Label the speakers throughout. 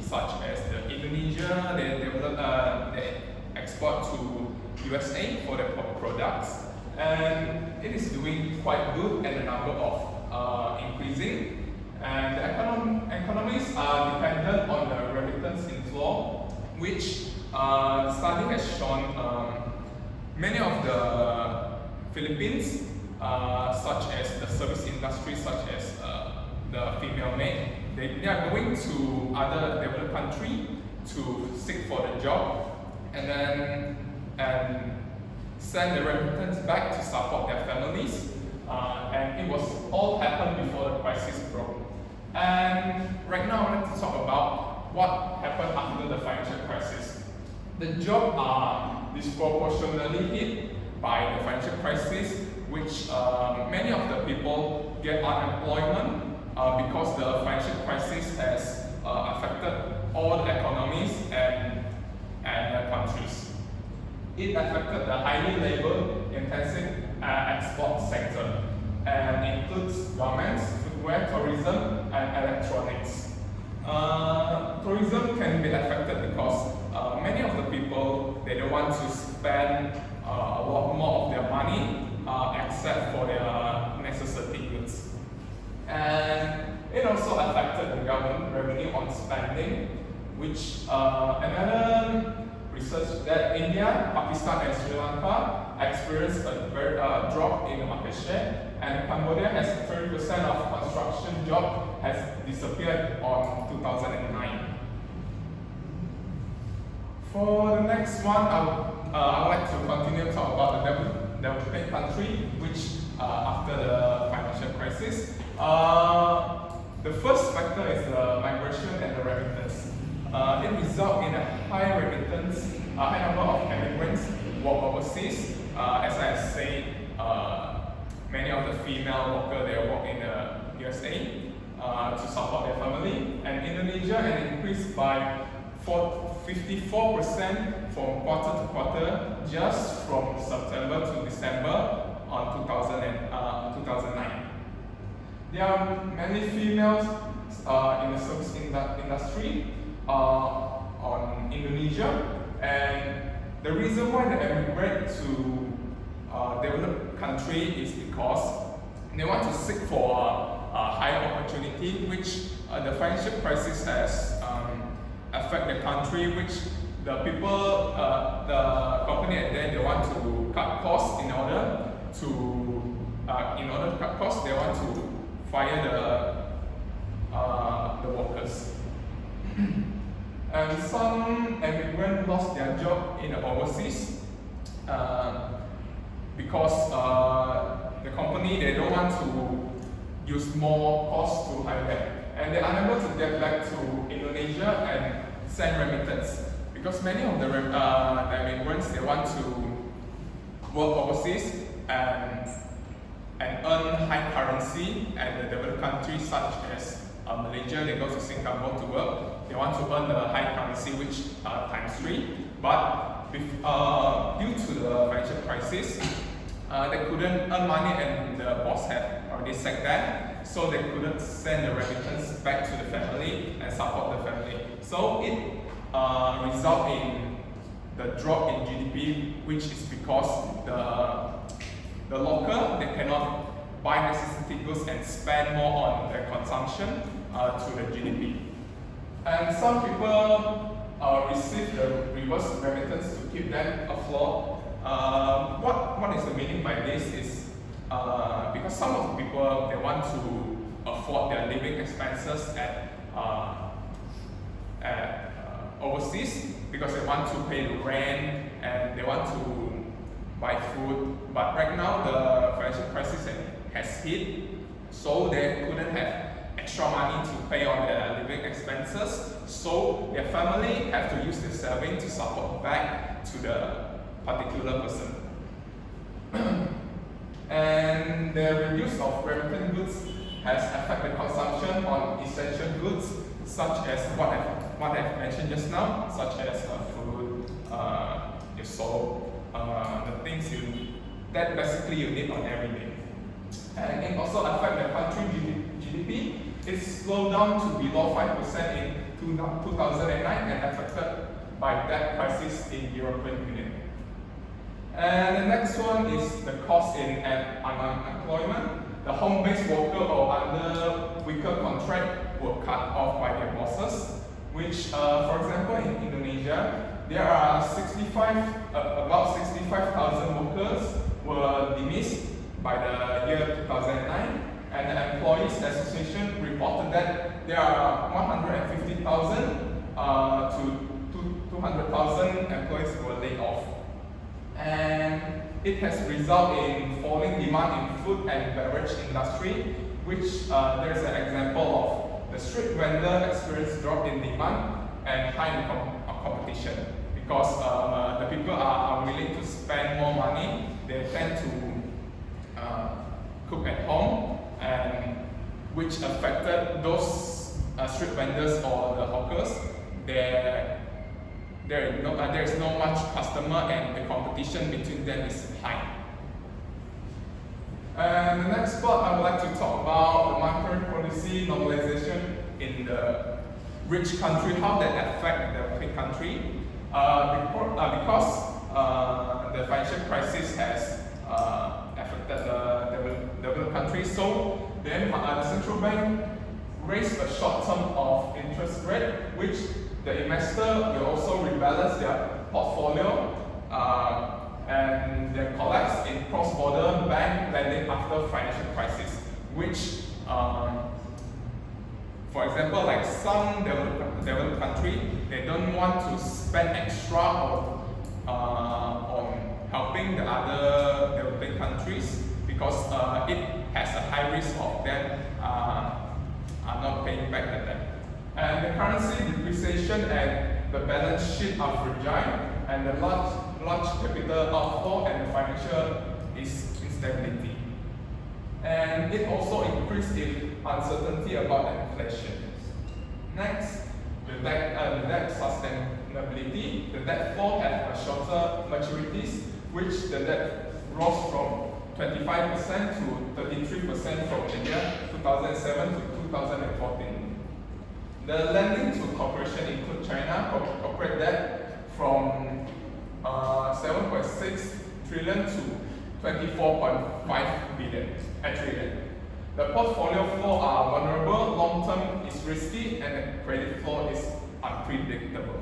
Speaker 1: such as Indonesia. They export to USA for their products, and it is doing quite good, and the number of increasing. And the economies are dependent on the remittance inflow, which the study has shown many of the Philippines, such as the service industry, such as the female maid, they are going to other developed country to seek for the job, and send the remittance back to support their families. And it was all happened before the crisis broke. And right now I want to talk about what happened after the financial crisis. The jobs are disproportionately hit by the financial crisis, which many of the people get unemployment because the financial crisis has affected all the economies and countries. It affected the highly labor-intensive export sector and includes garments, footwear, tourism, and electronics. Tourism can be affected because many of the people, they don't want to spend a lot more of their money except for their necessity goods. And it also affected the government revenue on spending, which another research that India, Pakistan, and Sri Lanka experienced a very drop in the market share, and Cambodia has 30% of construction job has disappeared on 2009. For the next one, I would like to continue to talk about the developing country, which after the financial crisis. The first factor is the migration and the remittance. It results in a high remittance, high number of immigrants work overseas. As I said, many of the female workers, they work in the USA to support their family. And Indonesia had increased by 54% from quarter to quarter, just from September to December on 2009. There are many females in the service industry on Indonesia, and the reason why they emigrate to developed country is because they want to seek for a higher opportunity, which the financial crisis has affected the country, which the people, the company at there, they want to cut costs in order to cut costs, they want to fire the workers. And some immigrants lost their job in the overseas because the company, they don't want to use more costs to hire them, and they're unable to get back to Indonesia and send remittance because many of the immigrants, they want to work overseas and earn high currency, and the developed countries such as Malaysia, they go to Singapore to work. They want to earn the high currency, which ×3. But due to the financial crisis, they couldn't earn money, and the boss had already sacked them, so they couldn't send the remittance back to the family and support the family. So it resulted in the drop in GDP, which is because the local, they cannot buy necessity goods and spend more on their consumption to the GDP. And some people receive the reverse remittance to keep them afloat. What is the meaning by this is because some of the people, they want to afford their living expenses at overseas because they want to pay the rent and they want to buy food. But right now the financial crisis has hit, so they couldn't have extra money to pay on their living expenses, so their family have to use their savings to support back to the particular person. And the reduce of remittance goods has affected consumption on essential goods, such as what I've mentioned just now, such as food, your soap, the things that basically you need on every day. And it also affects the country GDP. It slowed down to below 5% in 2009 and affected by that crisis in European Union. And the next one is the cost in unemployment. The home-based worker or under weaker contract were cut off by their bosses, which, for example, in Indonesia, there are about 65,000 workers were dismissed by the year 2009, and the Employees Association reported that there are 150,000 to 200,000 employees who were laid off. And it has resulted in falling demand in food and beverage industry, which there's an example of the street vendor experienced drop in demand and high competition because the people are unwilling to spend more money. They tend to cook at home, and which affected those street vendors or the hawkers. There is no much customer, and the competition between them is high. And the next part, I would like to talk about the monetary policy normalization in the rich country, how that affect the poor country. Because the financial crisis has affected the developed countries, so then the central bank raised a short term of interest rate, which the investor will also rebalance their portfolio and they collapse in cross-border bank lending after financial crisis, which, for example, like some developed country, they don't want to spend extra on helping the other developing countries because it has a high risk of them are not paying back the debt. And the currency depreciation and the balance sheet are fragile, and the large capital outflow and the financial instability. And it also increased in uncertainty about inflation. Next, the debt sustainability. The debt flow had shorter maturities, which the debt rose from 25% to 33% from the year 2007 to 2014. The lending to corporation include China corporate debt from 7.6 trillion to 24.5 trillion. The portfolio flow are vulnerable, long term is risky, and the credit flow is unpredictable.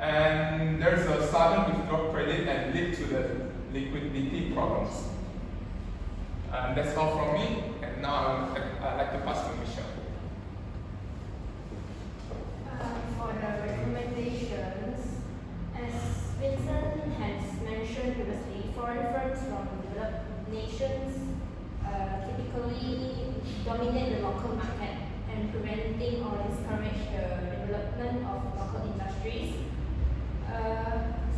Speaker 1: And there's a sudden withdrawal credit and lead to the liquidity problems. And that's all from me. And now I'd like to pass to Michelle.
Speaker 2: For the recommendations, as Vincent has mentioned previously, foreign firms from developed nations typically dominate the local market and preventing or discourage the development of local industries.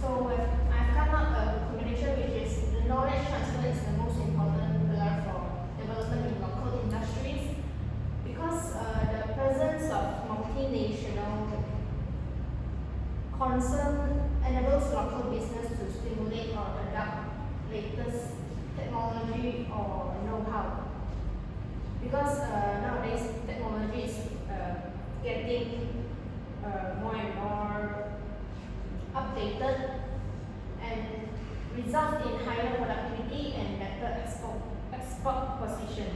Speaker 2: So I've come up a recommendation which is the knowledge transfer is the most important pillar for development in local industries because the presence of multinational concern enables local business to stimulate or adopt latest technology or know-how. Because nowadays technology is getting more and more updated and result in higher productivity and better export position.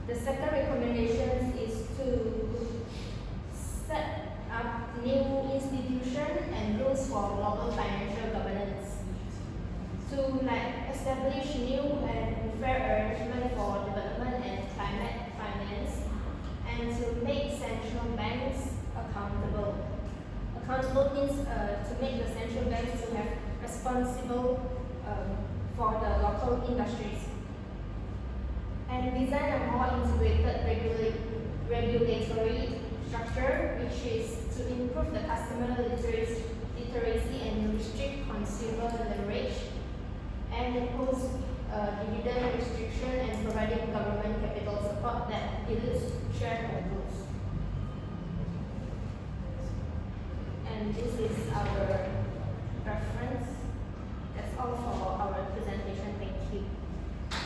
Speaker 2: The second recommendation is to set up new institutions and rules for global financial governance, to establish new and fair arrangement for development and climate finance, and to make central banks accountable. Accountable means to make the central banks to have responsible for the local industries, and design a more integrated regulatory structure which is to improve the customer literacy and restrict consumer leverage, and impose dividend restriction and providing government capital support that dilutes shareholders. And this is our reference.